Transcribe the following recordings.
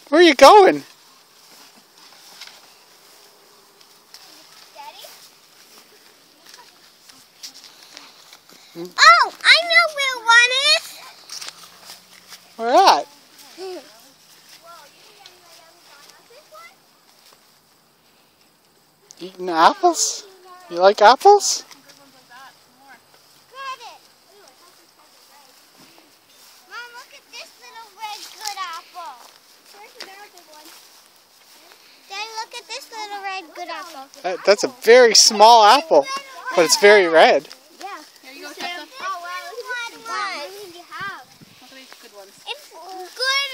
Where are you going? Oh, I know where one is. Where at? Eating apples? You like apples? Mom, look at this little red good apple. Daddy, look at this little red good apple. That's a very small apple, but it's very red. Yeah. Here you go, Tessa. Oh, wow, look at this you have. Look at these good ones. It's good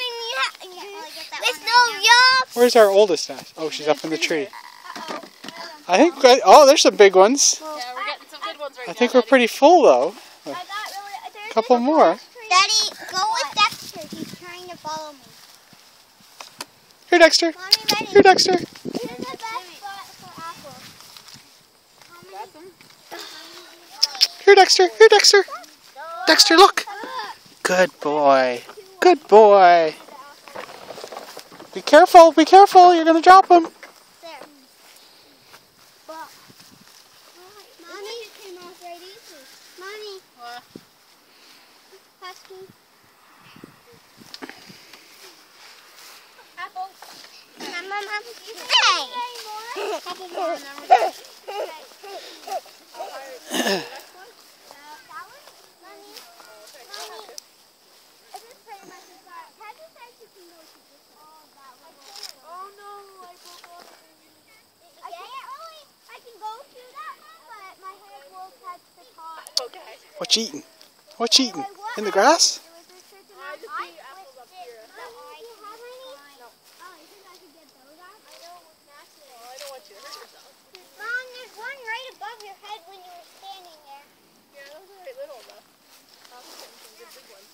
and you have... There's no yuck. Where's our oldest at? Oh, she's up in the tree. I think, oh, there's some big ones. Yeah, we're getting some good ones right now. I think we're pretty full though. A couple more. Daddy, go with Dexter. He's trying to follow me. Here, Dexter. Mommy, ready? Here, Dexter. This is the best spot for apples. Got them? Here, Dexter. Here, Dexter. Dexter, look. Good boy. Good boy. Be careful. Be careful. You're going to drop them. There. Mommy, it came off right easy. Mommy. What? Husky. Apple. Mom. Hey! Couple more and then we're done. Oh no, I broke off. I can go through that one, but my hair will touch the top. What you eating? What you eating? In the grass? I just see apples up here. Well, I don't want you to hurt yourself. Mom, there's one right above your head when you were standing there. Yeah, those are right little though. I'm getting some good big ones.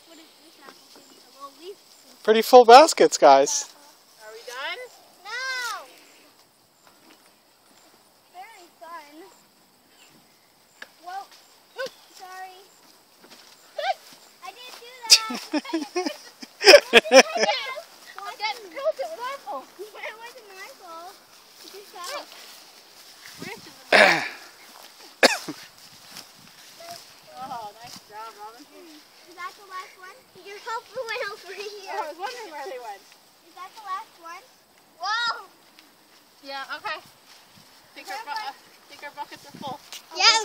What is this apple? A little leaf. Pretty full baskets, guys. Are we done? No! Very fun. Whoa. Sorry. I didn't do that. I'm getting pelted with apples. It wasn't my fault. It's yourself. Oh, nice job, Robin. Is that the last one? Your helper went over here. I was wondering where they went. Is that the last one? Whoa! Yeah, okay. Think our buckets are full. Yeah,